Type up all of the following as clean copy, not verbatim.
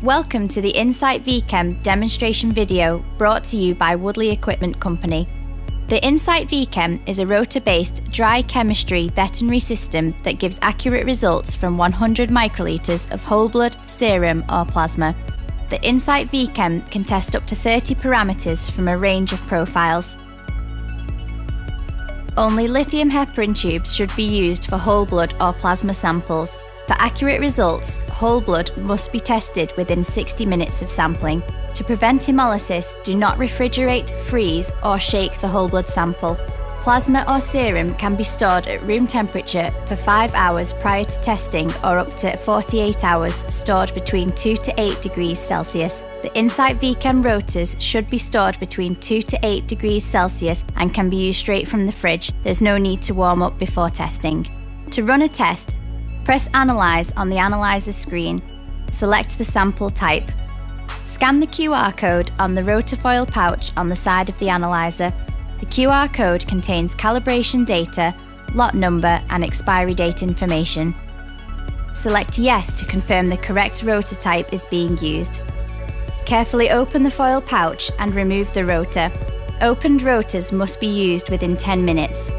Welcome to the InSight VChem demonstration video brought to you by Woodley Equipment Company. The InSight VChem is a rotor-based dry chemistry veterinary system that gives accurate results from 100 microliters of whole blood, serum or plasma. The InSight VChem can test up to 30 parameters from a range of profiles. Only lithium heparin tubes should be used for whole blood or plasma samples. For accurate results, whole blood must be tested within 60 minutes of sampling. To prevent hemolysis, do not refrigerate, freeze or shake the whole blood sample. Plasma or serum can be stored at room temperature for 5 hours prior to testing or up to 48 hours stored between 2 to 8 degrees Celsius. The InSight VChem rotors should be stored between 2 to 8 degrees Celsius and can be used straight from the fridge. There's no need to warm up before testing. To run a test, press Analyze on the Analyser screen. Select the sample type. Scan the QR code on the rotofoil pouch on the side of the Analyser. The QR code contains calibration data, lot number and expiry date information. Select Yes to confirm the correct rotor type is being used. Carefully open the foil pouch and remove the rotor. Opened rotors must be used within 10 minutes.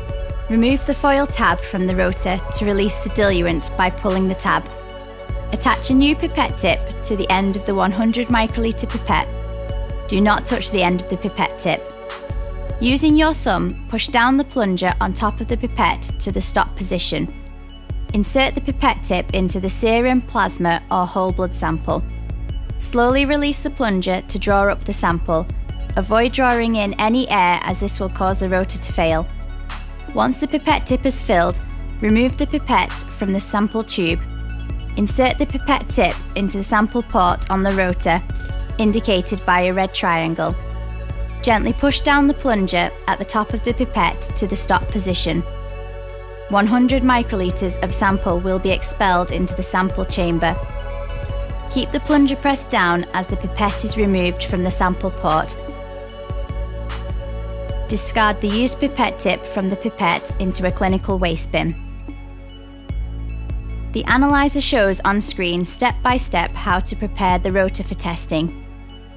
Remove the foil tab from the rotor to release the diluent by pulling the tab. Attach a new pipette tip to the end of the 100 microliter pipette. Do not touch the end of the pipette tip. Using your thumb, push down the plunger on top of the pipette to the stop position. Insert the pipette tip into the serum, plasma or whole blood sample. Slowly release the plunger to draw up the sample. Avoid drawing in any air as this will cause the rotor to fail. Once the pipette tip is filled, remove the pipette from the sample tube. Insert the pipette tip into the sample port on the rotor, indicated by a red triangle. Gently push down the plunger at the top of the pipette to the stop position. 100 microliters of sample will be expelled into the sample chamber. Keep the plunger pressed down as the pipette is removed from the sample port. Discard the used pipette tip from the pipette into a clinical waste bin. The Analyser shows on screen step by step how to prepare the rotor for testing.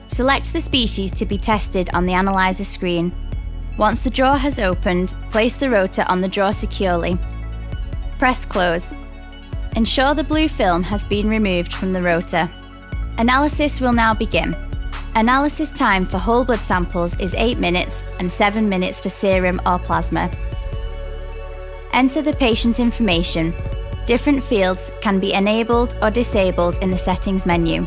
Select the species to be tested on the Analyser screen. Once the drawer has opened, place the rotor on the drawer securely. Press close. Ensure the blue film has been removed from the rotor. Analysis will now begin. Analysis time for whole blood samples is 8 minutes and 7 minutes for serum or plasma. Enter the patient information. Different fields can be enabled or disabled in the settings menu.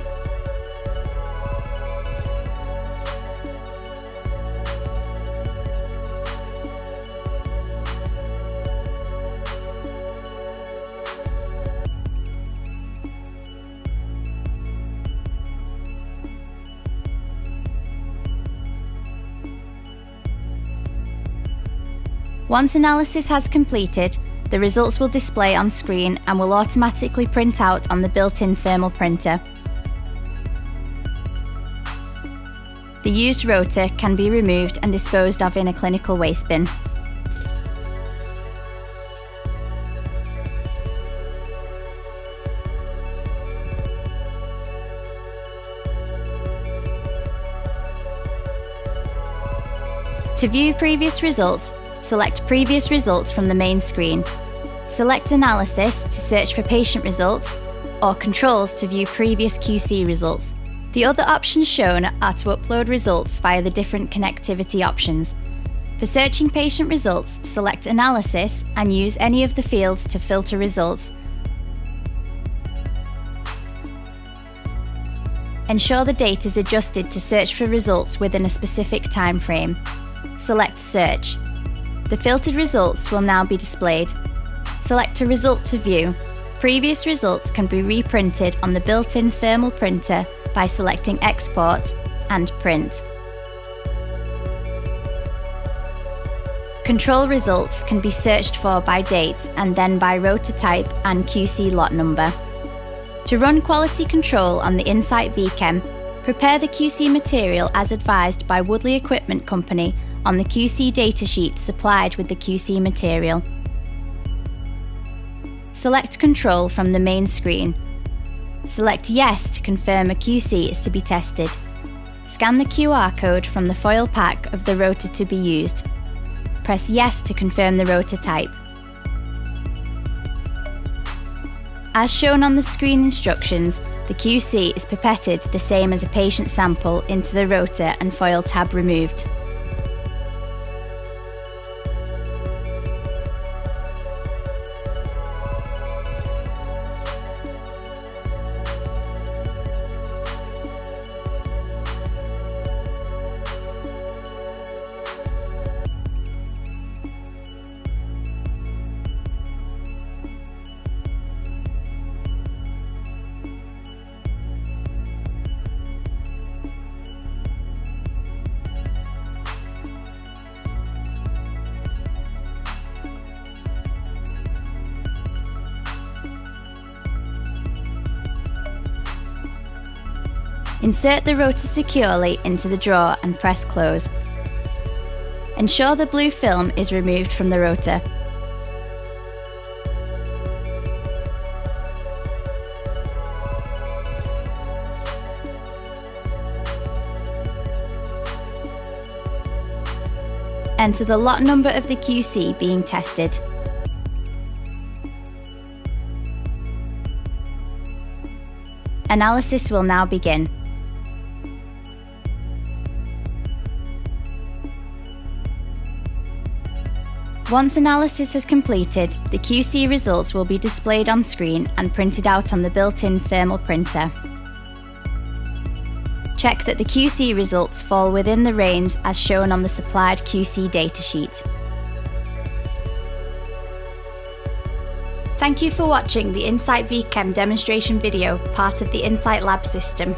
Once analysis has completed, the results will display on screen and will automatically print out on the built-in thermal printer. The used rotor can be removed and disposed of in a clinical waste bin. To view previous results, select Previous Results from the main screen. Select Analysis to search for patient results or Controls to view previous QC results. The other options shown are to upload results via the different connectivity options. For searching patient results, select Analysis and use any of the fields to filter results. Ensure the date is adjusted to search for results within a specific time frame. Select Search. The filtered results will now be displayed. Select a result to view. Previous results can be reprinted on the built-in thermal printer by selecting Export and Print. Control results can be searched for by date and then by rotor type and QC lot number. To run quality control on the InSight VChem, prepare the QC material as advised by Woodley Equipment Company on the QC datasheet supplied with the QC material. Select Control from the main screen. Select Yes to confirm a QC is to be tested. Scan the QR code from the foil pack of the rotor to be used. Press Yes to confirm the rotor type. As shown on the screen instructions, the QC is pipetted the same as a patient sample into the rotor and foil tab removed. Insert the rotor securely into the drawer and press close. Ensure the blue film is removed from the rotor. Enter the lot number of the QC being tested. Analysis will now begin. Once analysis has completed, the QC results will be displayed on screen and printed out on the built-in thermal printer. Check that the QC results fall within the range as shown on the supplied QC datasheet. Thank you for watching the InSight CHEM demonstration video, part of the InSight Lab system.